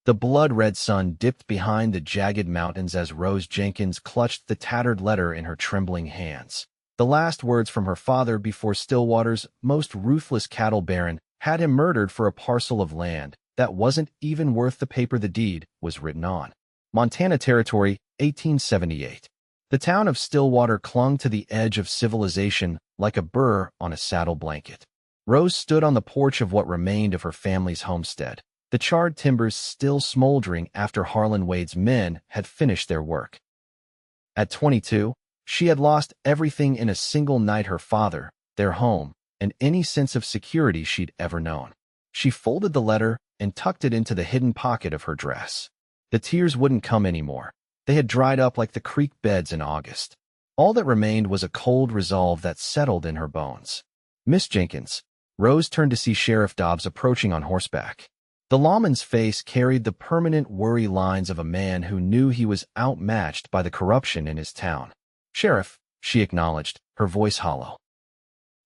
The blood-red sun dipped behind the jagged mountains as Rose Jenkins clutched the tattered letter in her trembling hands. The last words from her father before Stillwater's most ruthless cattle baron had him murdered for a parcel of land that wasn't even worth the paper the deed was written on. Montana Territory, 1878. The town of Stillwater clung to the edge of civilization like a burr on a saddle blanket. Rose stood on the porch of what remained of her family's homestead, the charred timbers still smoldering after Harlan Wade's men had finished their work. At 22, she had lost everything in a single night: her father, their home, and any sense of security she'd ever known. She folded the letter and tucked it into the hidden pocket of her dress. The tears wouldn't come anymore. They had dried up like the creek beds in August. All that remained was a cold resolve that settled in her bones. "Miss Jenkins." Rose turned to see Sheriff Dobbs approaching on horseback. The lawman's face carried the permanent worry lines of a man who knew he was outmatched by the corruption in his town. "Sheriff," she acknowledged, her voice hollow.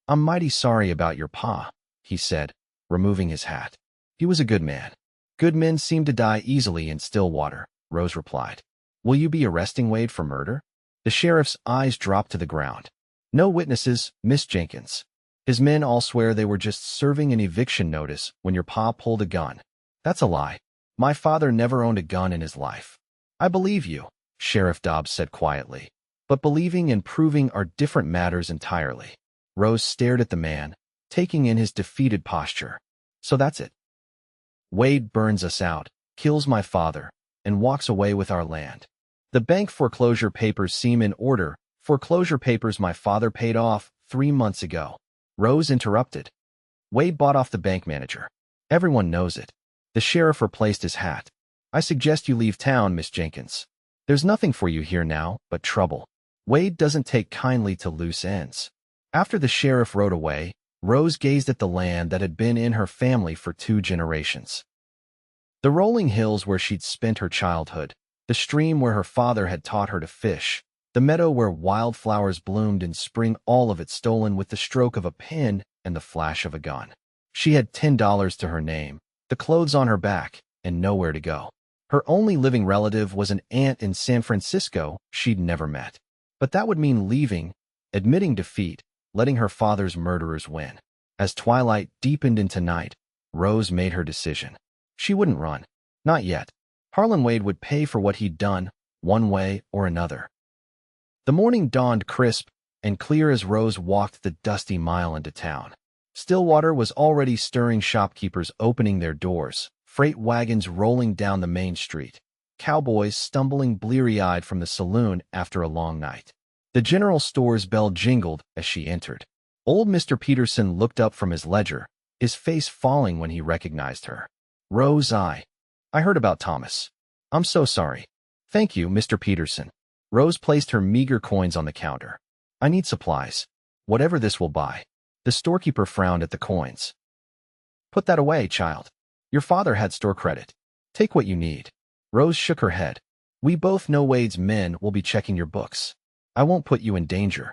"I'm mighty sorry about your pa," he said, removing his hat. "He was a good man." "Good men seem to die easily in Stillwater," Rose replied. "Will you be arresting Wade for murder?" The sheriff's eyes dropped to the ground. "No witnesses, Miss Jenkins. His men all swear they were just serving an eviction notice when your pa pulled a gun." "That's a lie. My father never owned a gun in his life." "I believe you," Sheriff Dobbs said quietly. "But believing and proving are different matters entirely." Rose stared at the man, taking in his defeated posture. "So that's it. Wade burns us out, kills my father, and walks away with our land. The bank foreclosure papers seem in order, foreclosure papers my father paid off 3 months ago." Rose interrupted. "Wade bought off the bank manager. Everyone knows it." The sheriff replaced his hat. "I suggest you leave town, Miss Jenkins. There's nothing for you here now but trouble. Wade doesn't take kindly to loose ends." After the sheriff rode away, Rose gazed at the land that had been in her family for 2 generations. The rolling hills where she'd spent her childhood, the stream where her father had taught her to fish, the meadow where wildflowers bloomed in spring, all of it stolen with the stroke of a pen and the flash of a gun. She had $10 to her name, the clothes on her back, and nowhere to go. Her only living relative was an aunt in San Francisco she'd never met. But that would mean leaving, admitting defeat, letting her father's murderers win. As twilight deepened into night, Rose made her decision. She wouldn't run. Not yet. Harlan Wade would pay for what he'd done, one way or another. The morning dawned crisp and clear as Rose walked the dusty mile into town. Stillwater was already stirring, shopkeepers opening their doors, freight wagons rolling down the main street, cowboys stumbling bleary-eyed from the saloon after a long night. The general store's bell jingled as she entered. Old Mr. Peterson looked up from his ledger, his face falling when he recognized her. "Rose, I heard about Thomas. I'm so sorry." "Thank you, Mr. Peterson." Rose placed her meager coins on the counter. "I need supplies. Whatever this will buy." The storekeeper frowned at the coins. "Put that away, child. Your father had store credit. Take what you need." Rose shook her head. "We both know Wade's men will be checking your books. I won't put you in danger."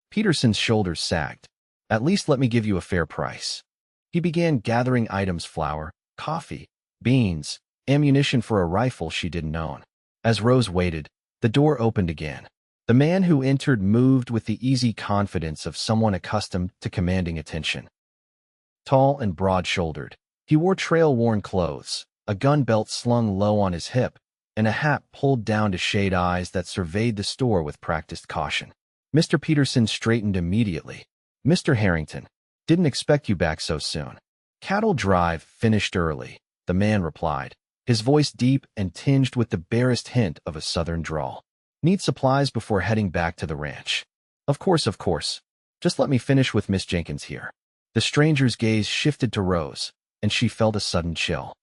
Peterson's shoulders sagged. "At least let me give you a fair price." He began gathering items: flour, coffee, beans, ammunition for a rifle she didn't own. As Rose waited, the door opened again. The man who entered moved with the easy confidence of someone accustomed to commanding attention. Tall and broad-shouldered, he wore trail-worn clothes, a gun belt slung low on his hip, and a hat pulled down to shade eyes that surveyed the store with practiced caution. Mr. Peterson straightened immediately. "Mr. Harrington, didn't expect you back so soon." "Cattle drive finished early," the man replied, his voice deep and tinged with the barest hint of a southern drawl. "Need supplies before heading back to the ranch." Of course. Just let me finish with Miss Jenkins here." The stranger's gaze shifted to Rose, and she felt a sudden chill.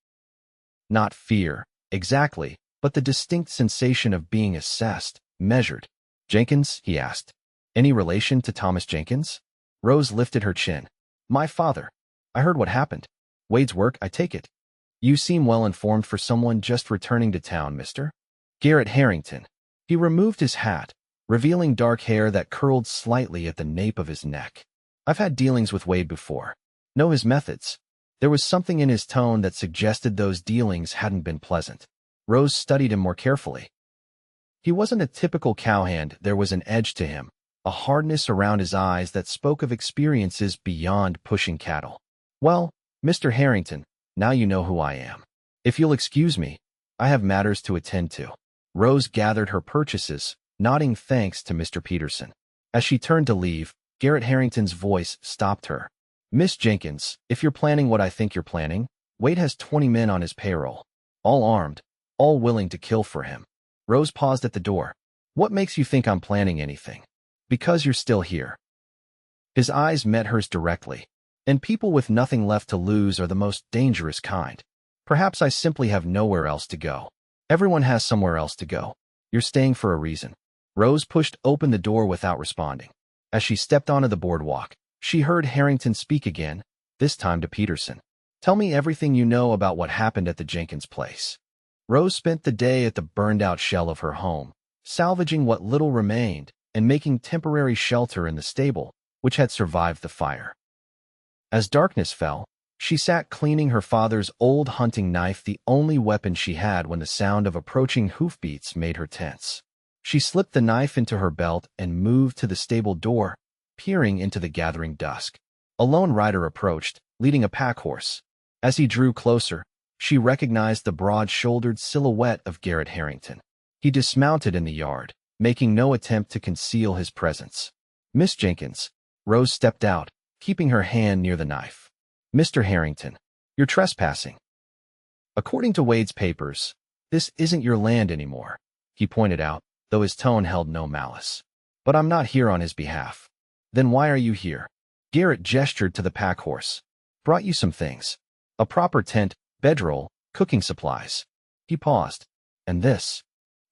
Not fear, exactly, but the distinct sensation of being assessed, measured. "Jenkins?" he asked. "Any relation to Thomas Jenkins?" Rose lifted her chin. "My father. I heard what happened. Wade's work, I take it." "You seem well informed for someone just returning to town, Mr. Garrett Harrington." He removed his hat, revealing dark hair that curled slightly at the nape of his neck. "I've had dealings with Wade before. Know his methods. There was something in his tone that suggested those dealings hadn't been pleasant. Rose studied him more carefully. He wasn't a typical cowhand. There was an edge to him, a hardness around his eyes that spoke of experiences beyond pushing cattle. "Well, Mr. Harrington, now you know who I am. If you'll excuse me, I have matters to attend to." Rose gathered her purchases, nodding thanks to Mr. Peterson. As she turned to leave, Garrett Harrington's voice stopped her. "Miss Jenkins, if you're planning what I think you're planning, Wade has 20 men on his payroll, all armed, all willing to kill for him." Rose paused at the door. "What makes you think I'm planning anything?" "Because you're still here." His eyes met hers directly. "And people with nothing left to lose are the most dangerous kind. Perhaps I simply have nowhere else to go." "Everyone has somewhere else to go. You're staying for a reason." Rose pushed open the door without responding. As she stepped onto the boardwalk, she heard Harrington speak again, this time to Peterson. "Tell me everything you know about what happened at the Jenkins place." Rose spent the day at the burned-out shell of her home, salvaging what little remained and making temporary shelter in the stable, which had survived the fire. As darkness fell, she sat cleaning her father's old hunting knife, the only weapon she had, when the sound of approaching hoofbeats made her tense. She slipped the knife into her belt and moved to the stable door, peering into the gathering dusk. A lone rider approached, leading a pack horse. As he drew closer, she recognized the broad-shouldered silhouette of Garrett Harrington. He dismounted in the yard, making no attempt to conceal his presence. "Miss Jenkins." Rose stepped out, keeping her hand near the knife. "Mr. Harrington, you're trespassing. According to Wade's papers, this isn't your land anymore," he pointed out, though his tone held no malice. "But I'm not here on his behalf." "Then why are you here?" Garrett gestured to the pack horse. "Brought you some things. A proper tent, bedroll, cooking supplies." He paused. "And this?"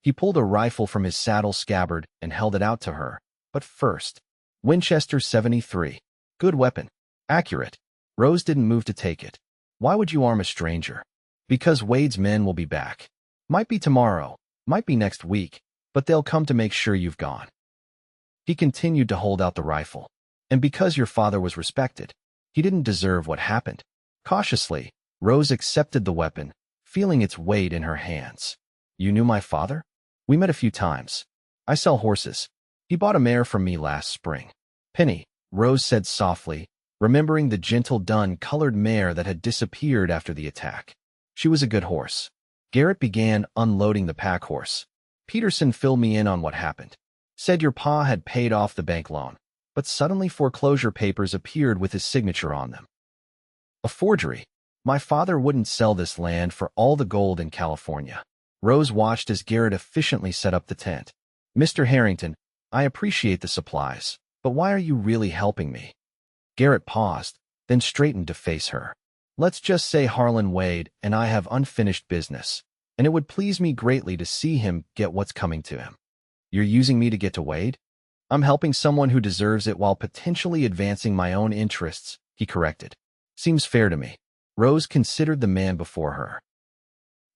He pulled a rifle from his saddle scabbard and held it out to her. "But first, Winchester 73. Good weapon. Accurate." Rose didn't move to take it. "Why would you arm a stranger?" "Because Wade's men will be back. Might be tomorrow, might be next week, but they'll come to make sure you've gone." He continued to hold out the rifle. "And because your father was respected, he didn't deserve what happened." Cautiously, Rose accepted the weapon, feeling its weight in her hands. "You knew my father?" "We met a few times. I sell horses. He bought a mare from me last spring." "Penny," Rose said softly, remembering the gentle dun-colored mare that had disappeared after the attack. "She was a good horse." Garrett began unloading the pack horse. "Peterson filled me in on what happened. Said your pa had paid off the bank loan, but suddenly foreclosure papers appeared with his signature on them. A forgery. My father wouldn't sell this land for all the gold in California." Rose watched as Garrett efficiently set up the tent. "Mr. Harrington, I appreciate the supplies, but why are you really helping me?" Garrett paused, then straightened to face her. "Let's just say Harlan Wade and I have unfinished business, and it would please me greatly to see him get what's coming to him." "You're using me to get to Wade?" "I'm helping someone who deserves it while potentially advancing my own interests," he corrected. "Seems fair to me." Rose considered the man before her.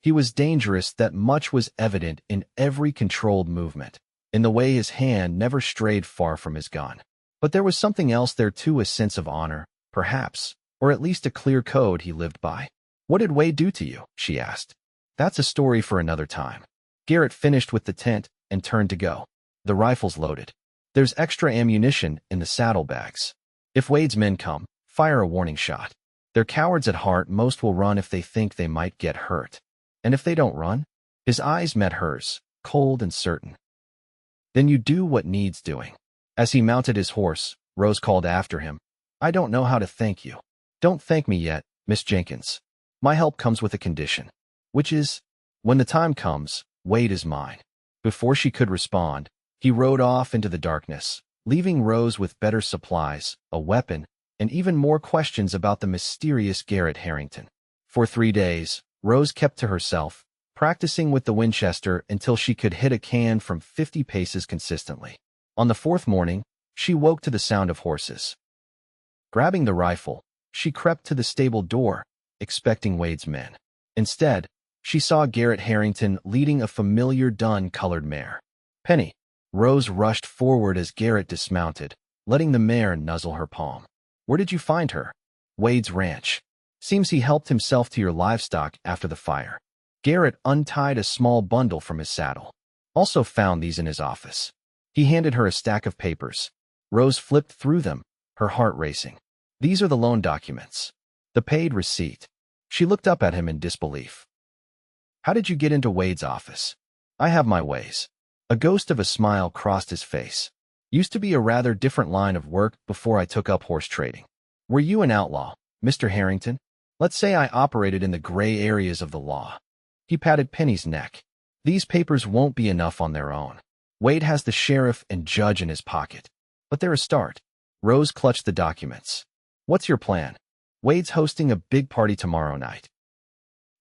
He was dangerous. That much was evident in every controlled movement, in the way his hand never strayed far from his gun. But there was something else there too, a sense of honor, perhaps, or at least a clear code he lived by. "What did Wade do to you?" she asked. "That's a story for another time." Garrett finished with the tent and turned to go. "The rifle's loaded. There's extra ammunition in the saddlebags. If Wade's men come, fire a warning shot. They're cowards at heart. Most will run if they think they might get hurt. And if they don't run?" His eyes met hers, cold and certain. "Then you do what needs doing." As he mounted his horse, Rose called after him, "I don't know how to thank you." "Don't thank me yet, Miss Jenkins. My help comes with a condition." "Which is?" "When the time comes, Wade is mine." Before she could respond, he rode off into the darkness, leaving Rose with better supplies, a weapon, and even more questions about the mysterious Garrett Harrington. For 3 days, Rose kept to herself, practicing with the Winchester until she could hit a can from 50 paces consistently. On the 4th morning, she woke to the sound of horses. Grabbing the rifle, she crept to the stable door, expecting Wade's men. Instead, she saw Garrett Harrington leading a familiar dun-colored mare. "Penny." Rose rushed forward as Garrett dismounted, letting the mare nuzzle her palm. "Where did you find her?" "Wade's ranch." Seems he helped himself to your livestock after the fire. Garrett untied a small bundle from his saddle. Also found these in his office. He handed her a stack of papers. Rose flipped through them, her heart racing. These are the loan documents. The paid receipt. She looked up at him in disbelief. How did you get into Wade's office? I have my ways. A ghost of a smile crossed his face. Used to be a rather different line of work before I took up horse trading. Were you an outlaw, Mr. Harrington? Let's say I operated in the gray areas of the law. He patted Penny's neck. These papers won't be enough on their own. Wade has the sheriff and judge in his pocket. But they're a start. Rose clutched the documents. What's your plan? Wade's hosting a big party tomorrow night.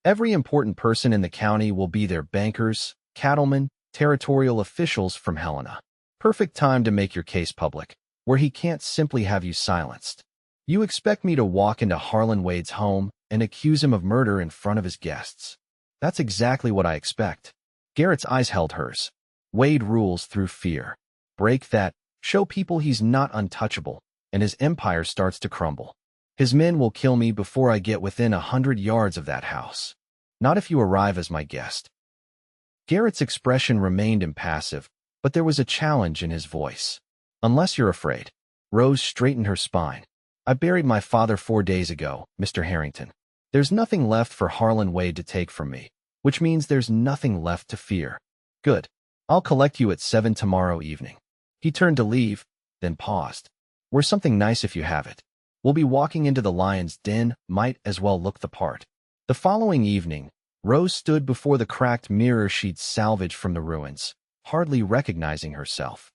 Every important person in the county will be there: bankers, cattlemen, territorial officials from Helena. Perfect time to make your case public, where he can't simply have you silenced. You expect me to walk into Harlan Wade's home and accuse him of murder in front of his guests. That's exactly what I expect. Garrett's eyes held hers. Wade rules through fear. Break that, show people he's not untouchable, and his empire starts to crumble. His men will kill me before I get within 100 yards of that house. Not if you arrive as my guest. Garrett's expression remained impassive, but there was a challenge in his voice. Unless you're afraid. Rose straightened her spine. I buried my father 4 days ago, Mr. Harrington. There's nothing left for Harlan Wade to take from me, which means there's nothing left to fear. Good. I'll collect you at 7 tomorrow evening. He turned to leave, then paused. We're something nice if you have it. We'll be walking into the lion's den, might as well look the part. The following evening, Rose stood before the cracked mirror she'd salvaged from the ruins, hardly recognizing herself.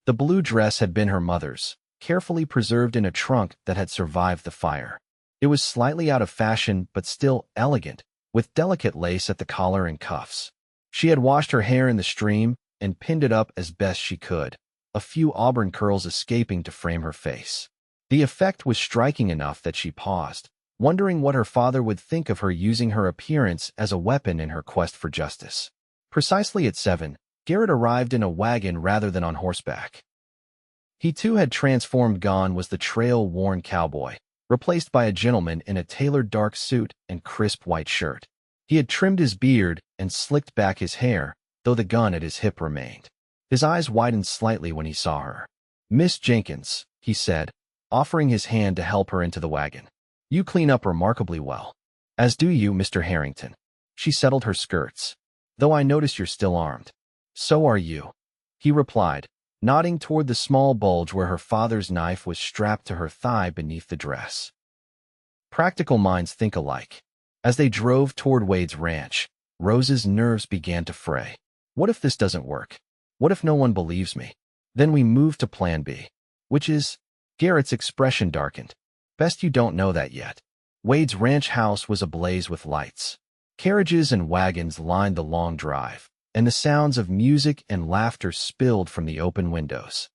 The blue dress had been her mother's, carefully preserved in a trunk that had survived the fire. It was slightly out of fashion, but still elegant, with delicate lace at the collar and cuffs. She had washed her hair in the stream and pinned it up as best she could, a few auburn curls escaping to frame her face. The effect was striking enough that she paused, wondering what her father would think of her using her appearance as a weapon in her quest for justice. Precisely at 7, Garrett arrived in a wagon rather than on horseback. He too had transformed. Gone was the trail-worn cowboy, replaced by a gentleman in a tailored dark suit and crisp white shirt. He had trimmed his beard and slicked back his hair, though the gun at his hip remained. His eyes widened slightly when he saw her. Miss Jenkins, he said, offering his hand to help her into the wagon. You clean up remarkably well. As do you, Mr. Harrington. She settled her skirts. Though I notice you're still armed. So are you, he replied, nodding toward the small bulge where her father's knife was strapped to her thigh beneath the dress. Practical minds think alike. As they drove toward Wade's ranch, Rose's nerves began to fray. What if this doesn't work? What if no one believes me? Then we move to plan B, which is... Garrett's expression darkened. Best you don't know that yet. Wade's ranch house was ablaze with lights. Carriages and wagons lined the long drive, and the sounds of music and laughter spilled from the open windows.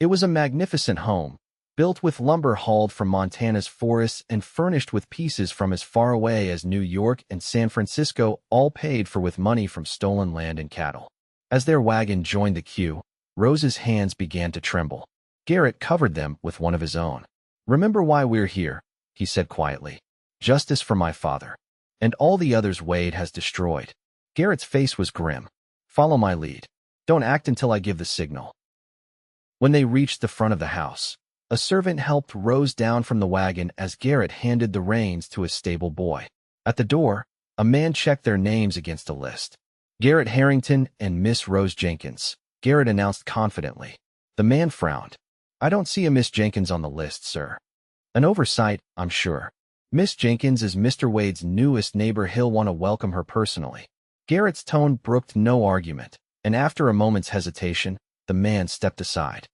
It was a magnificent home, built with lumber hauled from Montana's forests and furnished with pieces from as far away as New York and San Francisco, all paid for with money from stolen land and cattle. As their wagon joined the queue, Rose's hands began to tremble. Garrett covered them with one of his own. Remember why we're here, he said quietly. Justice for my father. And all the others Wade has destroyed. Garrett's face was grim. Follow my lead. Don't act until I give the signal. When they reached the front of the house, a servant helped Rose down from the wagon as Garrett handed the reins to a stable boy. At the door, a man checked their names against a list. Garrett Harrington and Miss Rose Jenkins, Garrett announced confidently. The man frowned. I don't see a Miss Jenkins on the list, sir. An oversight, I'm sure. Miss Jenkins is Mr. Wade's newest neighbor. He'll want to welcome her personally. Garrett's tone brooked no argument, and after a moment's hesitation, the man stepped aside.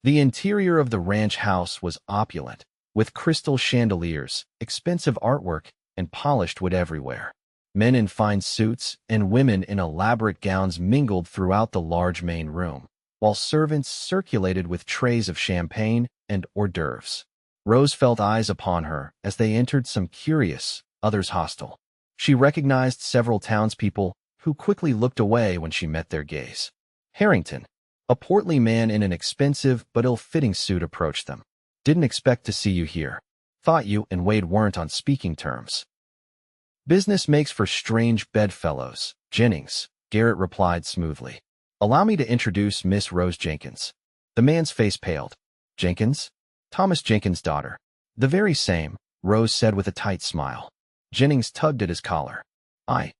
The interior of the ranch house was opulent, with crystal chandeliers, expensive artwork, and polished wood everywhere. Men in fine suits and women in elaborate gowns mingled throughout the large main room, while servants circulated with trays of champagne and hors d'oeuvres. Rose felt eyes upon her as they entered, some curious, others hostile. She recognized several townspeople who quickly looked away when she met their gaze. Harrington, a portly man in an expensive but ill-fitting suit, approached them. Didn't expect to see you here. Thought you and Wade weren't on speaking terms. Business makes for strange bedfellows, Jennings, Garrett replied smoothly. Allow me to introduce Miss Rose Jenkins. The man's face paled. Jenkins? Thomas Jenkins' daughter. The very same, Rose said with a tight smile. Jennings tugged at his collar. I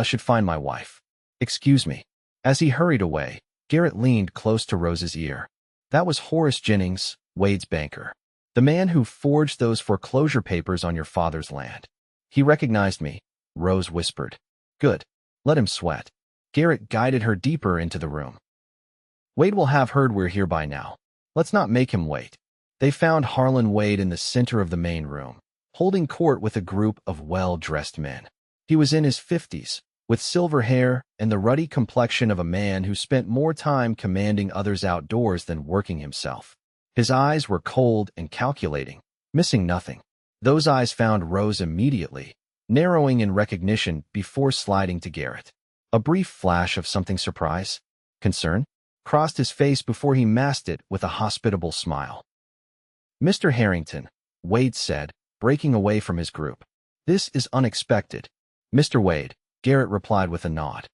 should find my wife. Excuse me. As he hurried away, Garrett leaned close to Rose's ear. That was Horace Jennings, Wade's banker. The man who forged those foreclosure papers on your father's land. He recognized me, Rose whispered. Good. Let him sweat. Garrett guided her deeper into the room. Wade will have heard we're here by now. Let's not make him wait. They found Harlan Wade in the center of the main room, holding court with a group of well-dressed men. He was in his 50s, with silver hair and the ruddy complexion of a man who spent more time commanding others outdoors than working himself. His eyes were cold and calculating, missing nothing. Those eyes found Rose immediately, narrowing in recognition before sliding to Garrett. A brief flash of something surprise, concern, crossed his face before he masked it with a hospitable smile. Mr. Harrington, Wade said, breaking away from his group. This is unexpected. Mr. Wade, Garrett replied with a nod.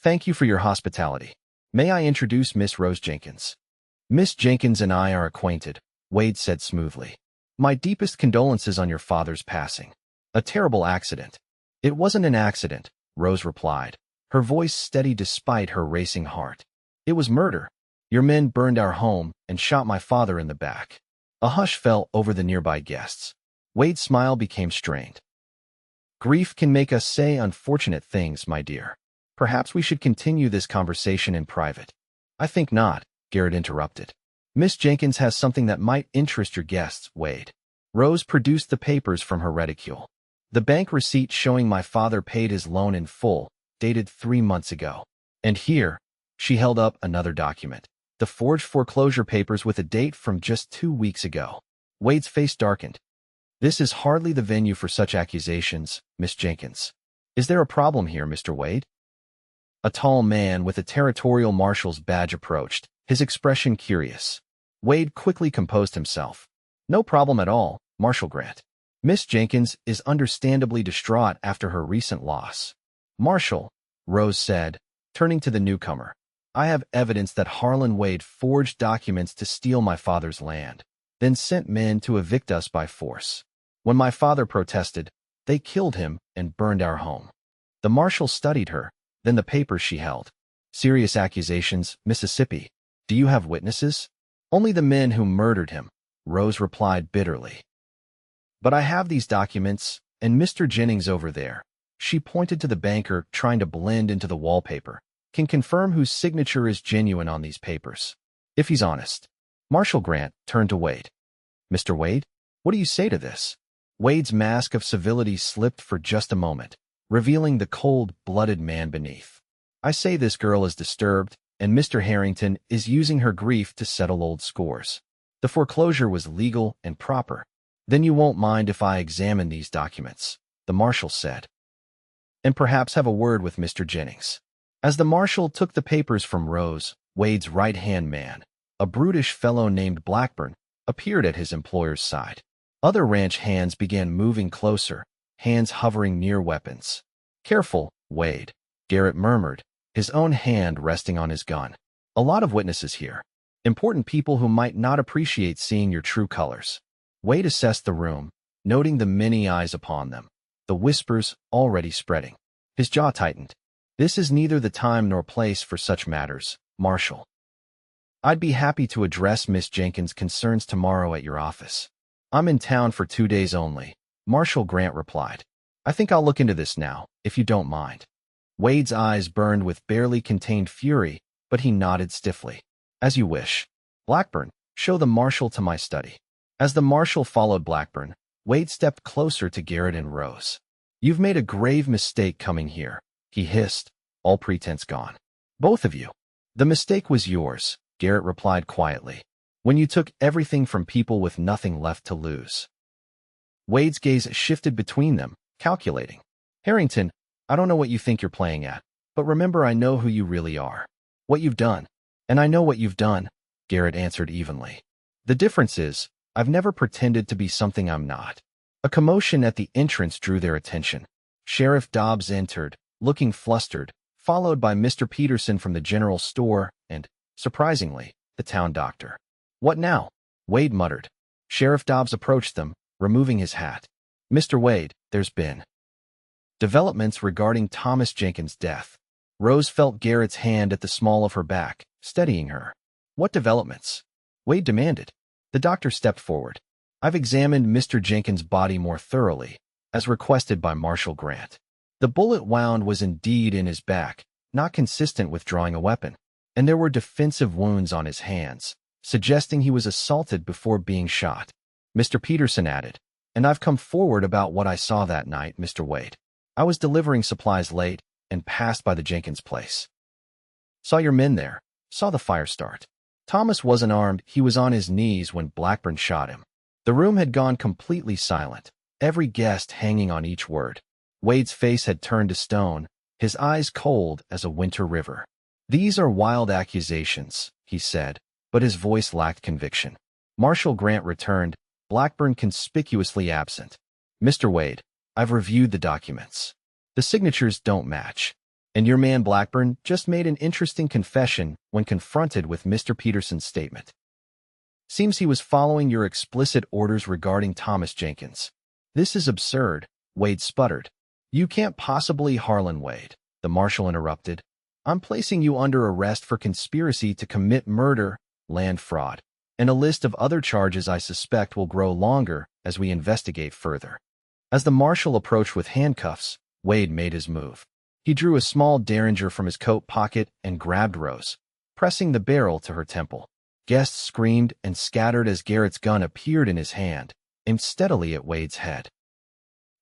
Thank you for your hospitality. May I introduce Miss Rose Jenkins? Miss Jenkins and I are acquainted, Wade said smoothly. My deepest condolences on your father's passing. A terrible accident. It wasn't an accident, Rose replied, her voice steady despite her racing heart. It was murder. Your men burned our home and shot my father in the back. A hush fell over the nearby guests. Wade's smile became strained. Grief can make us say unfortunate things, my dear. Perhaps we should continue this conversation in private. I think not, Garrett interrupted. Miss Jenkins has something that might interest your guests, Wade. Rose produced the papers from her reticule. The bank receipt showing my father paid his loan in full, dated 3 months ago. And here, she held up another document. The forged foreclosure papers with a date from just 2 weeks ago. Wade's face darkened. This is hardly the venue for such accusations, Miss Jenkins. Is there a problem here, Mr. Wade? A tall man with a territorial marshal's badge approached, his expression curious. Wade quickly composed himself. No problem at all, Marshal Grant. Miss Jenkins is understandably distraught after her recent loss. Marshal, Rose said, turning to the newcomer. I have evidence that Harlan Wade forged documents to steal my father's land, then sent men to evict us by force. When my father protested, they killed him and burned our home. The marshal studied her, then the papers she held. Serious accusations, Mississippi. Do you have witnesses? Only the men who murdered him, Rose replied bitterly. But I have these documents, and Mr. Jennings over there, she pointed to the banker trying to blend into the wallpaper, can confirm whose signature is genuine on these papers. If he's honest. Marshal Grant turned to Wade. Mr. Wade, what do you say to this? Wade's mask of civility slipped for just a moment, revealing the cold-blooded man beneath. I say this girl is disturbed, and Mr. Harrington is using her grief to settle old scores. The foreclosure was legal and proper. Then you won't mind if I examine these documents, the marshal said. And perhaps have a word with Mr. Jennings. As the marshal took the papers from Rose, Wade's right-hand man, a brutish fellow named Blackburn, appeared at his employer's side. Other ranch hands began moving closer, hands hovering near weapons. Careful, Wade, Garrett murmured, his own hand resting on his gun. A lot of witnesses here. Important people who might not appreciate seeing your true colors. Wade assessed the room, noting the many eyes upon them, the whispers already spreading. His jaw tightened. This is neither the time nor place for such matters, Marshal. I'd be happy to address Miss Jenkins' concerns tomorrow at your office. I'm in town for 2 days only, Marshal Grant replied. I think I'll look into this now, if you don't mind. Wade's eyes burned with barely contained fury, but he nodded stiffly. As you wish. Blackburn, show the marshal to my study. As the marshal followed Blackburn, Wade stepped closer to Garrett and Rose. You've made a grave mistake coming here, he hissed, all pretense gone. Both of you. The mistake was yours, Garrett replied quietly, when you took everything from people with nothing left to lose. Wade's gaze shifted between them, calculating. Harrington, I don't know what you think you're playing at, but remember I know who you really are. What you've done. And I know what you've done, Garrett answered evenly. The difference is, I've never pretended to be something I'm not. A commotion at the entrance drew their attention. Sheriff Dobbs entered, looking flustered, followed by Mr. Peterson from the general store and, surprisingly, the town doctor. "What now?" Wade muttered. Sheriff Dobbs approached them, removing his hat. "Mr. Wade, there's been developments regarding Thomas Jenkins' death." Rose felt Garrett's hand at the small of her back, steadying her. "What developments?" Wade demanded. The doctor stepped forward. "I've examined Mr. Jenkins' body more thoroughly, as requested by Marshal Grant. The bullet wound was indeed in his back, not consistent with drawing a weapon, and there were defensive wounds on his hands, suggesting he was assaulted before being shot." Mr. Peterson added, "And I've come forward about what I saw that night, Mr. Wade. I was delivering supplies late and passed by the Jenkins place. Saw your men there, saw the fire start. Thomas wasn't armed, he was on his knees when Blackburn shot him." The room had gone completely silent, every guest hanging on each word. Wade's face had turned to stone, his eyes cold as a winter river. "These are wild accusations," he said, but his voice lacked conviction. Marshal Grant returned, Blackburn conspicuously absent. "Mr. Wade, I've reviewed the documents. The signatures don't match. And your man Blackburn just made an interesting confession when confronted with Mr. Peterson's statement. Seems he was following your explicit orders regarding Thomas Jenkins." "This is absurd," Wade sputtered. "You can't possibly." "Harlan Wade," the marshal interrupted. "I'm placing you under arrest for conspiracy to commit murder, land fraud, and a list of other charges I suspect will grow longer as we investigate further." As the marshal approached with handcuffs, Wade made his move. He drew a small derringer from his coat pocket and grabbed Rose, pressing the barrel to her temple. Guests screamed and scattered as Garrett's gun appeared in his hand, aimed steadily at Wade's head.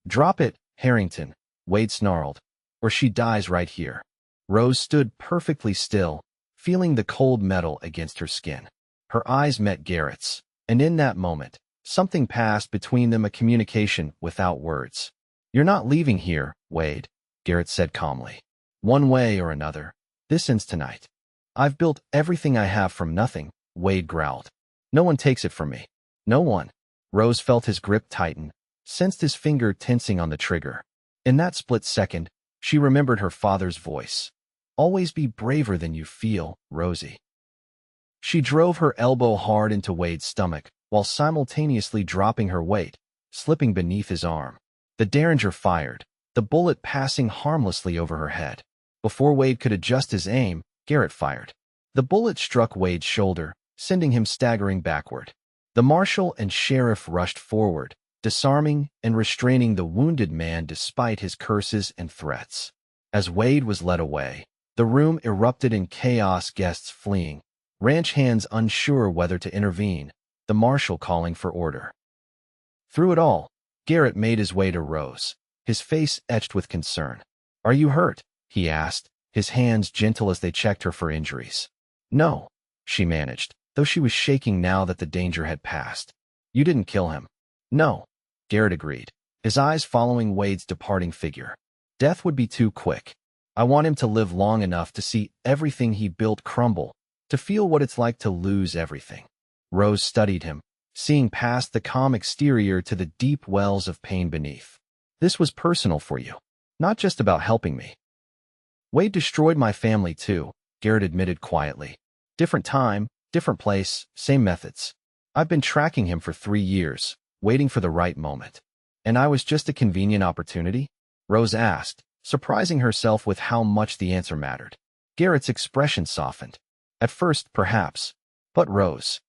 "Drop it, Harrington," Wade snarled, "or she dies right here." Rose stood perfectly still, feeling the cold metal against her skin. Her eyes met Garrett's, and in that moment, something passed between them, a communication without words. "You're not leaving here, Wade," Garrett said calmly. "One way or another, this ends tonight." "I've built everything I have from nothing," Wade growled. "No one takes it from me. No one." Rose felt his grip tighten, sensed his finger tensing on the trigger. In that split second, she remembered her father's voice. "Always be braver than you feel, Rosie." She drove her elbow hard into Wade's stomach, while simultaneously dropping her weight, slipping beneath his arm. The derringer fired, the bullet passing harmlessly over her head. Before Wade could adjust his aim, Garrett fired. The bullet struck Wade's shoulder, sending him staggering backward. The marshal and sheriff rushed forward, disarming and restraining the wounded man despite his curses and threats. As Wade was led away, the room erupted in chaos, guests fleeing, ranch hands unsure whether to intervene, the marshal calling for order. Through it all, Garrett made his way to Rose, his face etched with concern. "Are you hurt?" he asked, his hands gentle as they checked her for injuries. "No," she managed, though she was shaking now that the danger had passed. "You didn't kill him." "No," Garrett agreed, his eyes following Wade's departing figure. "Death would be too quick. I want him to live long enough to see everything he built crumble, to feel what it's like to lose everything." Rose studied him, seeing past the calm exterior to the deep wells of pain beneath. "This was personal for you, not just about helping me." "Wade destroyed my family too," Garrett admitted quietly. "Different time, different place, same methods. I've been tracking him for 3 years, waiting for the right moment. And I was just a convenient opportunity?" Rose asked, surprising herself with how much the answer mattered. Garrett's expression softened. "At first, perhaps. But Rose."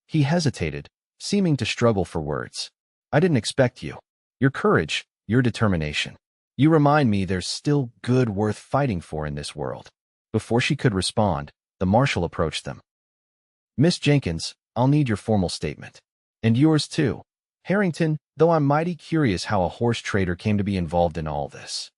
He hesitated, seeming to struggle for words. "I didn't expect you. Your courage, your determination. You remind me there's still good worth fighting for in this world." Before she could respond, the marshal approached them. "Miss Jenkins, I'll need your formal statement. And yours too, Harrington, though I'm mighty curious how a horse trader came to be involved in all this."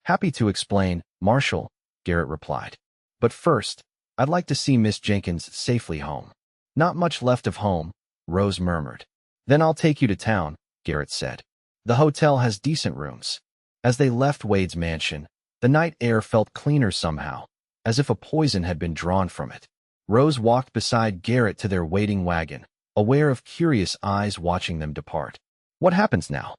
"Happy to explain, Marshal," Garrett replied. "But first, I'd like to see Miss Jenkins safely home." "Not much left of home," Rose murmured. "Then I'll take you to town," Garrett said. "The hotel has decent rooms." As they left Wade's mansion, the night air felt cleaner somehow, as if a poison had been drawn from it. Rose walked beside Garrett to their waiting wagon, aware of curious eyes watching them depart. "What happens now?"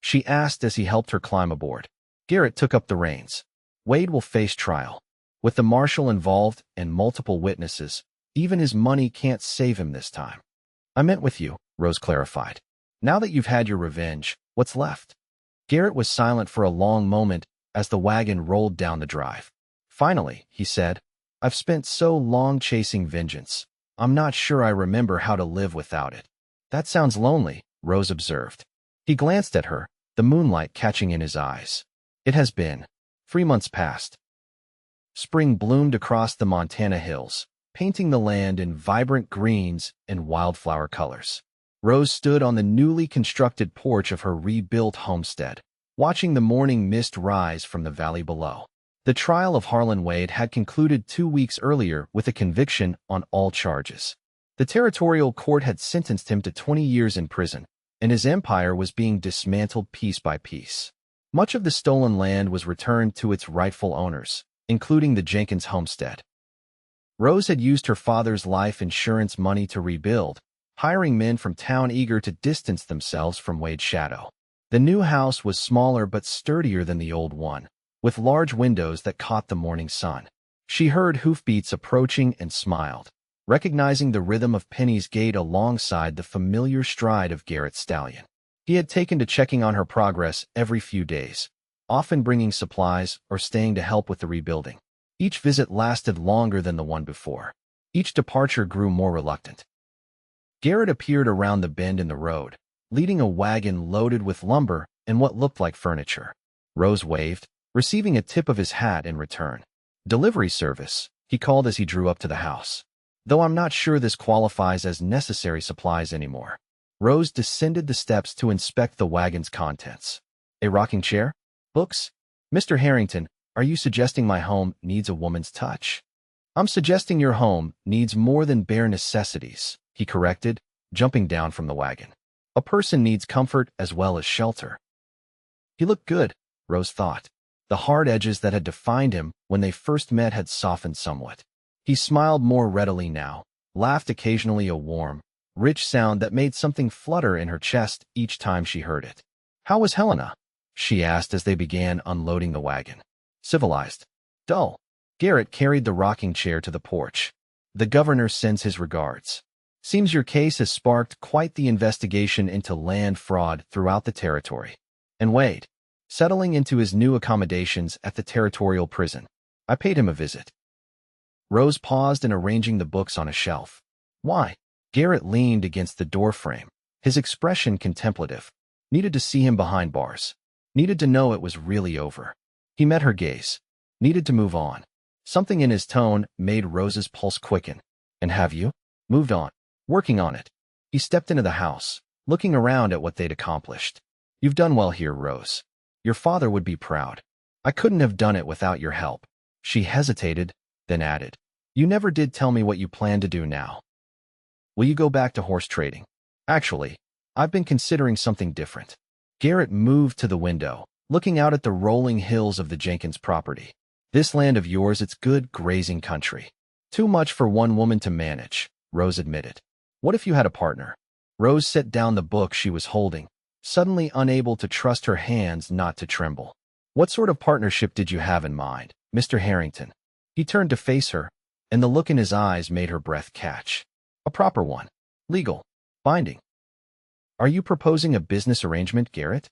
she asked as he helped her climb aboard. Garrett took up the reins. Wade will face trial. With the marshal involved and multiple witnesses, even his money can't save him this time. I meant with you, Rose clarified. Now that you've had your revenge, what's left? Garrett was silent for a long moment as the wagon rolled down the drive. Finally, he said, I've spent so long chasing vengeance. I'm not sure I remember how to live without it. That sounds lonely, Rose observed. He glanced at her, the moonlight catching in his eyes. It has been. 3 months passed. Spring bloomed across the Montana hills, painting the land in vibrant greens and wildflower colors. Rose stood on the newly constructed porch of her rebuilt homestead, watching the morning mist rise from the valley below. The trial of Harlan Wade had concluded 2 weeks earlier with a conviction on all charges. The territorial court had sentenced him to 20 years in prison, and his empire was being dismantled piece by piece. Much of the stolen land was returned to its rightful owners, including the Jenkins homestead. Rose had used her father's life insurance money to rebuild, hiring men from town eager to distance themselves from Wade's shadow. The new house was smaller but sturdier than the old one, with large windows that caught the morning sun. She heard hoofbeats approaching and smiled, recognizing the rhythm of Penny's gait alongside the familiar stride of Garrett's stallion. He had taken to checking on her progress every few days, often bringing supplies or staying to help with the rebuilding. Each visit lasted longer than the one before. Each departure grew more reluctant. Garrett appeared around the bend in the road, leading a wagon loaded with lumber and what looked like furniture. Rose waved, receiving a tip of his hat in return. Delivery service, he called as he drew up to the house. Though I'm not sure this qualifies as necessary supplies anymore. Rose descended the steps to inspect the wagon's contents. A rocking chair? Books? Mr. Harrington, are you suggesting my home needs a woman's touch? I'm suggesting your home needs more than bare necessities, he corrected, jumping down from the wagon. A person needs comfort as well as shelter. He looked good, Rose thought. The hard edges that had defined him when they first met had softened somewhat. He smiled more readily now, laughed occasionally, a warm, rich sound that made something flutter in her chest each time she heard it. How was Helena? She asked as they began unloading the wagon. Civilized. Dull. Garrett carried the rocking chair to the porch. The governor sends his regards. Seems your case has sparked quite the investigation into land fraud throughout the territory. And Wade, settling into his new accommodations at the territorial prison. I paid him a visit. Rose paused in arranging the books on a shelf. Why? Garrett leaned against the doorframe, his expression contemplative. Needed to see him behind bars. Needed to know it was really over. He met her gaze. Needed to move on. Something in his tone made Rose's pulse quicken. And have you? Moved on. Working on it. He stepped into the house, looking around at what they'd accomplished. You've done well here, Rose. Your father would be proud. I couldn't have done it without your help. She hesitated, then added. You never did tell me what you plan to do now. Will you go back to horse trading? Actually, I've been considering something different. Garrett moved to the window, looking out at the rolling hills of the Jenkins property. This land of yours, it's good grazing country. Too much for one woman to manage, Rose admitted. What if you had a partner? Rose set down the book she was holding, suddenly unable to trust her hands not to tremble. What sort of partnership did you have in mind, Mr. Harrington? He turned to face her, and the look in his eyes made her breath catch. A proper one. Legal. Binding. Are you proposing a business arrangement, Garrett?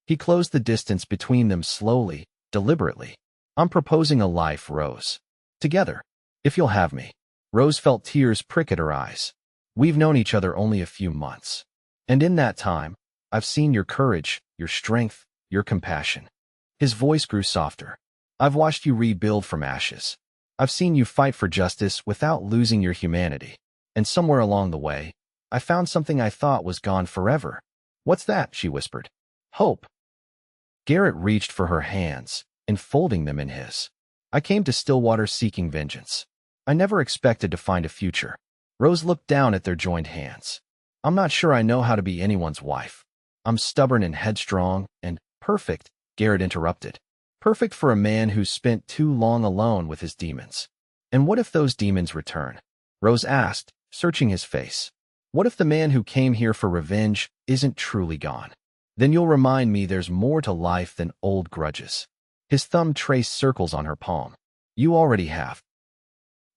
He closed the distance between them slowly, deliberately. I'm proposing a life, Rose. Together. If you'll have me. Rose felt tears prick at her eyes. We've known each other only a few months. And in that time, I've seen your courage, your strength, your compassion. His voice grew softer. I've watched you rebuild from ashes. I've seen you fight for justice without losing your humanity. And somewhere along the way, I found something I thought was gone forever. What's that? She whispered. Hope. Garrett reached for her hands, enfolding them in his. I came to Stillwater seeking vengeance. I never expected to find a future. Rose looked down at their joined hands. I'm not sure I know how to be anyone's wife. I'm stubborn and headstrong and perfect, Garrett interrupted. Perfect for a man who's spent too long alone with his demons. And what if those demons return? Rose asked, searching his face. What if the man who came here for revenge isn't truly gone? Then you'll remind me there's more to life than old grudges. His thumb traced circles on her palm. You already have.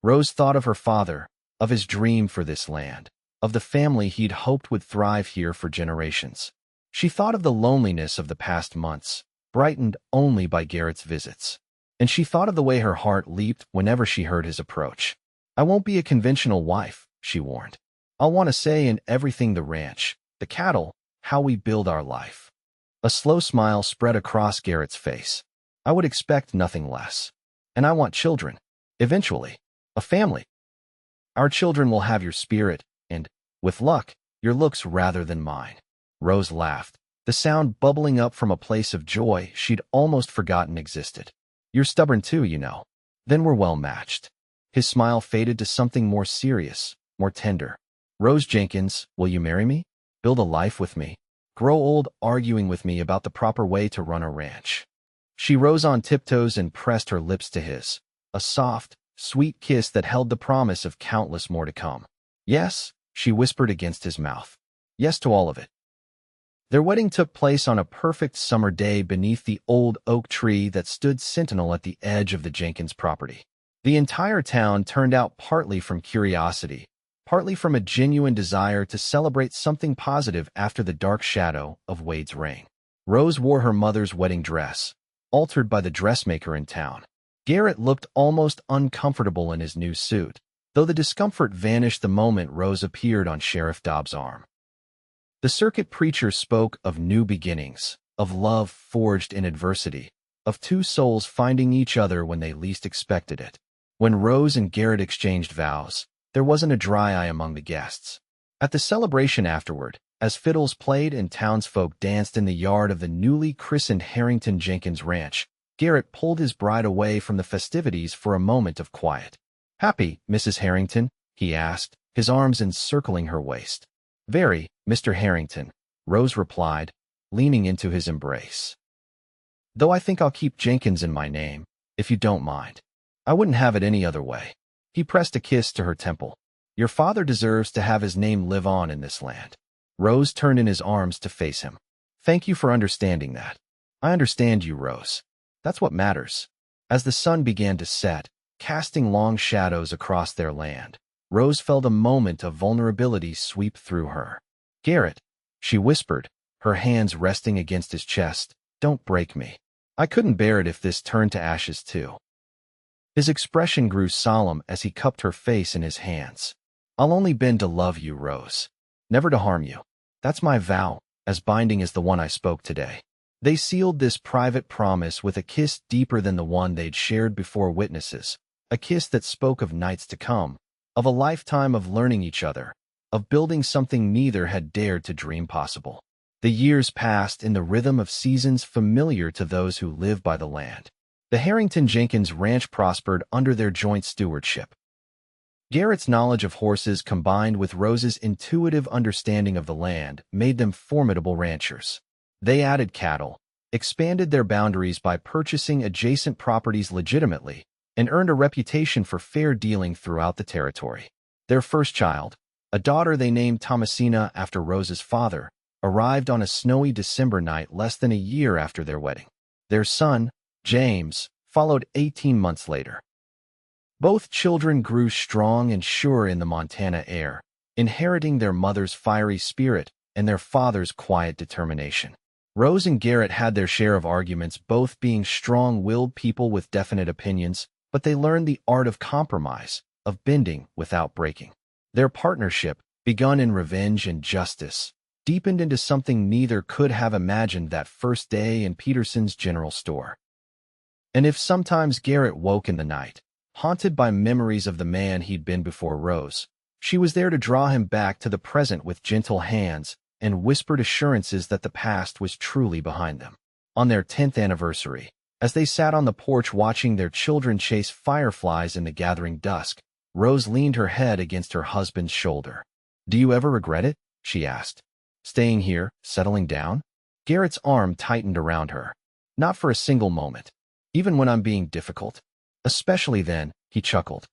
Rose thought of her father, of his dream for this land, of the family he'd hoped would thrive here for generations. She thought of the loneliness of the past months, brightened only by Garrett's visits. And she thought of the way her heart leaped whenever she heard his approach. I won't be a conventional wife, she warned. I'll want a say in everything: the ranch, the cattle, how we build our life. A slow smile spread across Garrett's face. I would expect nothing less. And I want children. Eventually. A family. Our children will have your spirit, and, with luck, your looks rather than mine. Rose laughed, the sound bubbling up from a place of joy she'd almost forgotten existed. You're stubborn too, you know. Then we're well matched. His smile faded to something more serious, more tender. Rose Jenkins, will you marry me? Build a life with me? Grow old arguing with me about the proper way to run a ranch? She rose on tiptoes and pressed her lips to his, a soft, sweet kiss that held the promise of countless more to come. Yes, she whispered against his mouth. Yes to all of it. Their wedding took place on a perfect summer day beneath the old oak tree that stood sentinel at the edge of the Jenkins property. The entire town turned out partly from curiosity, partly from a genuine desire to celebrate something positive after the dark shadow of Wade's reign. Rose wore her mother's wedding dress, altered by the dressmaker in town. Garrett looked almost uncomfortable in his new suit, though the discomfort vanished the moment Rose appeared on Sheriff Dobbs' arm. The circuit preacher spoke of new beginnings, of love forged in adversity, of two souls finding each other when they least expected it. When Rose and Garrett exchanged vows, there wasn't a dry eye among the guests. At the celebration afterward, as fiddles played and townsfolk danced in the yard of the newly christened Harrington Jenkins Ranch, Garrett pulled his bride away from the festivities for a moment of quiet. Happy, Mrs. Harrington? He asked, his arms encircling her waist. Very, Mr. Harrington, Rose replied, leaning into his embrace. Though I think I'll keep Jenkins in my name, if you don't mind. I wouldn't have it any other way. He pressed a kiss to her temple. Your father deserves to have his name live on in this land. Rose turned in his arms to face him. Thank you for understanding that. I understand you, Rose. That's what matters. As the sun began to set, casting long shadows across their land, Rose felt a moment of vulnerability sweep through her. Garrett, she whispered, her hands resting against his chest, don't break me. I couldn't bear it if this turned to ashes too. His expression grew solemn as he cupped her face in his hands. I'll only bend to love you, Rose. Never to harm you. That's my vow, as binding as the one I spoke today. They sealed this private promise with a kiss deeper than the one they'd shared before witnesses, a kiss that spoke of nights to come, of a lifetime of learning each other, of building something neither had dared to dream possible. The years passed in the rhythm of seasons familiar to those who live by the land. The Harrington Jenkins Ranch prospered under their joint stewardship. Garrett's knowledge of horses combined with Rose's intuitive understanding of the land made them formidable ranchers. They added cattle, expanded their boundaries by purchasing adjacent properties legitimately, and earned a reputation for fair dealing throughout the territory. Their first child, a daughter they named Thomasina after Rose's father, arrived on a snowy December night less than a year after their wedding. Their son, James, followed 18 months later. Both children grew strong and sure in the Montana air, inheriting their mother's fiery spirit and their father's quiet determination. Rose and Garrett had their share of arguments, both being strong-willed people with definite opinions, but they learned the art of compromise, of bending without breaking. Their partnership, begun in revenge and justice, deepened into something neither could have imagined that first day in Peterson's general store. And if sometimes Garrett woke in the night, haunted by memories of the man he'd been before Rose, she was there to draw him back to the present with gentle hands and whispered assurances that the past was truly behind them. On their 10th anniversary, as they sat on the porch watching their children chase fireflies in the gathering dusk, Rose leaned her head against her husband's shoulder. Do you ever regret it? She asked. Staying here, settling down? Garrett's arm tightened around her. Not for a single moment. Even when I'm being difficult. Especially then, he chuckled.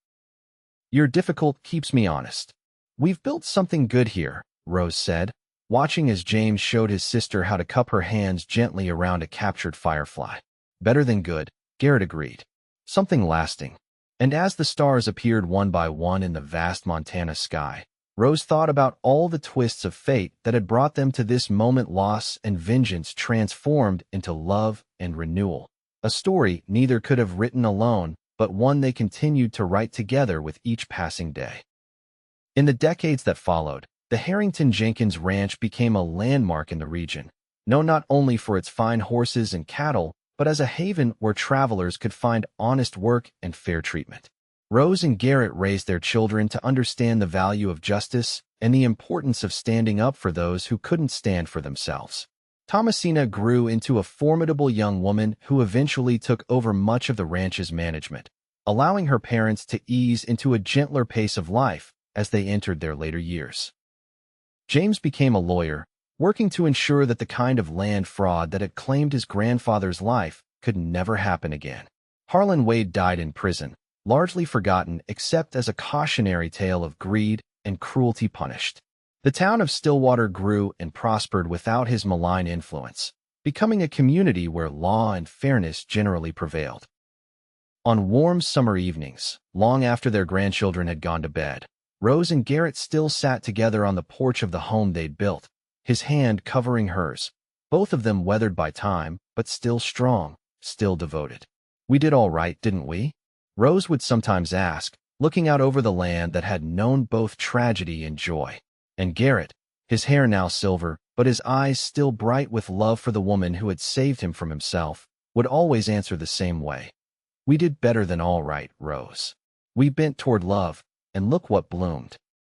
Your difficult keeps me honest. We've built something good here, Rose said, watching as James showed his sister how to cup her hands gently around a captured firefly. Better than good, Garrett agreed. Something lasting. And as the stars appeared one by one in the vast Montana sky, Rose thought about all the twists of fate that had brought them to this moment. Loss and vengeance transformed into love and renewal. A story neither could have written alone, but one they continued to write together with each passing day. In the decades that followed, the Harrington-Jenkins Ranch became a landmark in the region, known not only for its fine horses and cattle, but as a haven where travelers could find honest work and fair treatment. Rose and Garrett raised their children to understand the value of justice and the importance of standing up for those who couldn't stand for themselves. Thomasina grew into a formidable young woman who eventually took over much of the ranch's management, allowing her parents to ease into a gentler pace of life as they entered their later years. James became a lawyer, working to ensure that the kind of land fraud that had claimed his grandfather's life could never happen again. Harlan Wade died in prison, largely forgotten except as a cautionary tale of greed and cruelty punished. The town of Stillwater grew and prospered without his malign influence, becoming a community where law and fairness generally prevailed. On warm summer evenings, long after their grandchildren had gone to bed, Rose and Garrett still sat together on the porch of the home they'd built, his hand covering hers, both of them weathered by time, but still strong, still devoted. "We did all right, didn't we?" Rose would sometimes ask, looking out over the land that had known both tragedy and joy. And Garrett, his hair now silver, but his eyes still bright with love for the woman who had saved him from himself, would always answer the same way. "We did better than all right, Rose. We bent toward love, and look what bloomed."